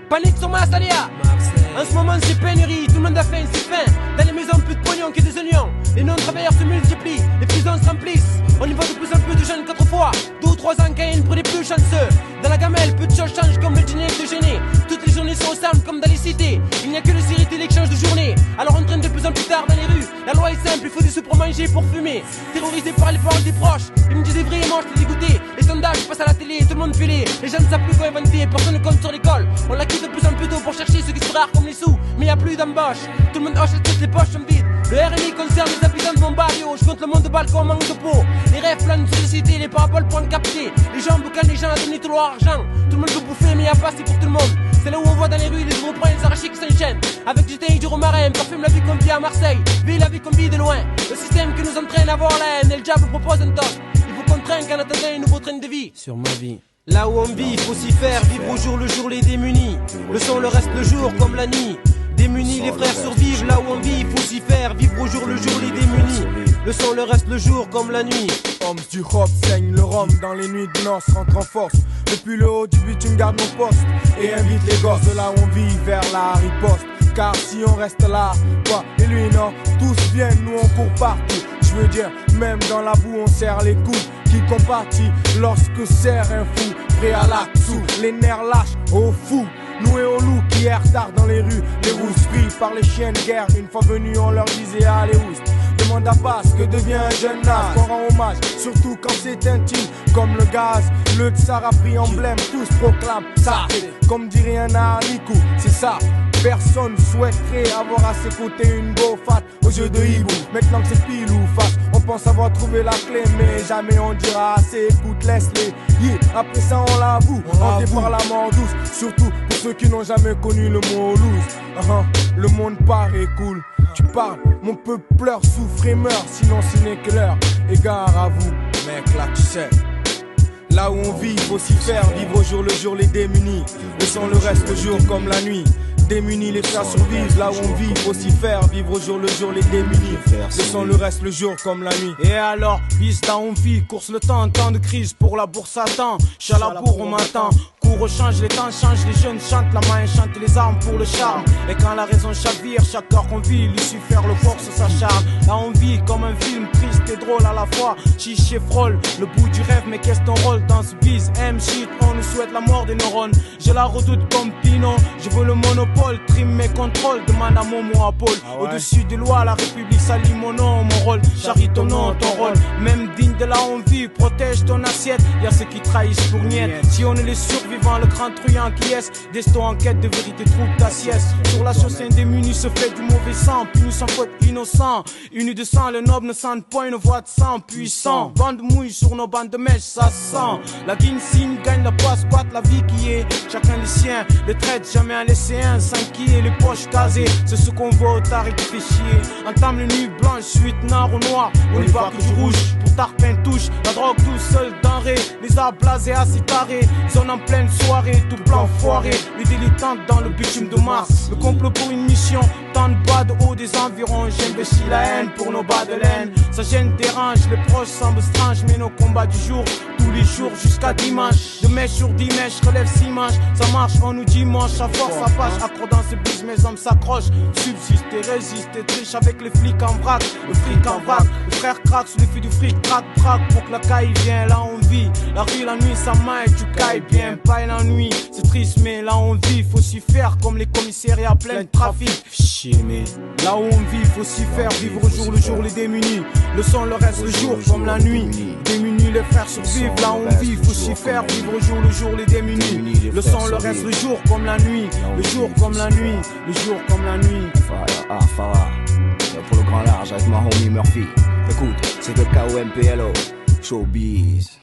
Panique sur Massalia. En ce moment c'est pénurie, tout le monde a faim, c'est faim. Dans les maisons plus de pognon que des oignons. Les non-travailleurs se multiplient, les prisons se remplissent. On y voit de plus en plus de jeunes qu'autrefois. 2 ou 3 ans Caïn pour les plus chanceux. Dans la gamelle, peu de choses changent comme le dîner de gêner. Toutes les journées sont ensemble comme dans les cités. Il n'y a que le série télé qui change de journée. Alors on traîne de plus en plus tard dans les rues. La loi est simple, il faut des sous pour manger, pour fumer. Terrorisé par les paroles des proches. Ils me disaient vraiment, je t'ai dégoûté. Les sondages passent à la télé, tout le monde fêlé. Les gens ne savent plus quoi inventer, personne ne compte sur l'école. On la quitte de plus en plus tôt pour chercher ce qui se rare comme les sous. Mais y a plus d'embauche, tout le monde hoche, toutes les poches sont vides. Le RMI concerne les habitants de mon barrio. Je compte le monde de balcon, manque de peau. Les rêves planent sur les cités, les paraboles point captés. Les gens boucanent les gens à donner tout leur argent. Tout le monde veut bouffer mais y a pas assez pour tout le monde. C'est là où on voit dans les rues les gros points, les arrachés qui s'enchaînent. Avec du thé et du romarin, parfume la vie qu'on vit à Marseille. Ville la vie qu'on vit de loin. Le système qui nous entraîne à voir la haine. Et le diable propose un top. Il faut qu'on traîne qu'en attendant un nouveau train de vie. Sur ma vie. Là où on vit, faut s'y faire, vivre au jour le jour les démunis. Le son le reste le jour comme la nuit. Démunis, les frères survivent, là où on vit, faut s'y faire, vivre au jour le jour les démunis. Le son le reste le jour comme la nuit. Homme du hop saigne le rhum dans les nuits de noces, rentre en force. Depuis le haut du bitume garde nos postes et invite les gosses de là où on vit vers la riposte. Car si on reste là, toi et lui non, tous viennent, nous on court partout. Je veux dire, même dans la boue on serre les coudes. Qui compatit lorsque serre un fou, prêt à l'action, les nerfs lâchent au fou. Nous et aux loups qui errent tard dans les rues, les rousses pris par les chiens de guerre. Une fois venus on leur disait allez oust. Demande à Paz que devient un jeune as. On rend hommage, surtout quand c'est intime. Comme le gaz, le tsar a pris emblème. Tous proclament ça, comme dirait un haricot, c'est ça. Personne souhaiterait avoir à ses côtés une go fat aux yeux de hibou. Maintenant que c'est pile ou face, on pense avoir trouvé la clé, mais jamais on dira assez. Écoute, laisse-les. Yeah. Après ça on l'avoue, on par la mort douce. Surtout pour ceux qui n'ont jamais connu le mot loose. Le monde paraît cool. Tu parles, mon peuple pleure, souffre et meurt. Sinon ce n'est que l'heure. Égard à vous, mec, là tu sais. Là où on vit, faut s'y faire. Vivre au jour le jour les démunis. Laissons le reste le jour comme la nuit. Démunis, les frères survivent, là où on vit, faut s'y faire. Vivre au jour le jour, les démunis. Laissons le reste le jour comme la nuit. Et alors, bis, là on vit, course le temps de crise pour la bourse attend. J'suis à la bourre au matin. Cours change, les temps changent, les jeunes chantent, la main chante les armes pour le charme. Et quand la raison chavire, chaque heure qu'on vit, l'issue faire le force s'acharne. Là on vit comme un film triste et drôle à la fois. Chiché frôle, le bout du rêve, mais qu'est-ce ton rôle dans ce biz? M-shit, on nous souhaite la mort des neurones. Je la redoute comme Pinot, je veux le monopole, trim mes contrôles, demande à Momo à Paul. Au-dessus des lois, la République salit mon nom, mon rôle, charrie ton nom, ton rôle. Même digne de là on vit, protège ton assiette. Y'a ceux qui trahissent pour niette. Si on est les survivants, le grand truand qui est destin en quête de vérité trouve ta sieste. Sur la chaussée démunie se fait du mauvais sang, puni sans faute innocent. Unis de sang, les nobles ne sentent point une voix de sang puissant. Bande mouille sur nos bandes de mèches, ça sent. La guine signe, gagne la passe, batte la vie qui est. Chacun les siens, les traite jamais un laisser un. Sans qui est les poches casées, c'est ce qu'on voit au taré qui fait chier. Entame les nuits blanches, suite nord ou noir. On y va que du rouge, pour tarpin touche. La drogue tout seul denrée, les arbres blasés assis tarés. Zone en pleine soirée, tout plan foiré. Les dilettantes dans le bitume de Mars. Le complot pour une mission, tant de bas de haut des environs. J'investis la haine pour nos bas de laine. Sa gêne dérange, les proches semblent stranges. Mais nos combats du jour, tous les jours jusqu'à dimanche. De mèche sur 10 mèches, relève 6 manches. Ça marche, on nous dimanche, à force à page. Accro dans ce bus, mes hommes s'accrochent. Subsiste et résiste et triche avec les flics en vrac. Le fric en vrac, le frère craque sous les fils du fric. Crac, crac, pour que la caille vienne, là on vit. La rue, la nuit, ça maille, tu cailles bien. Pas la nuit, c'est triste, mais là on vit. Faut s'y faire comme les commissariats plein de trafic. Chier, mais là où on vit, faut s'y faire. Vivre au jour le jour, les démunis. Le son, le reste le jour, comme la nuit. Démunis, les frères survivent. Là où on vit, faut s'y faire. Vivre au jour le jour, les démunis. Le son, le reste le jour, comme la nuit. Le jour comme la nuit. Le jour comme la nuit. Farah, pour le grand large avec ma homie Murphy. Écoute, c'est le KOMPLO. Showbiz.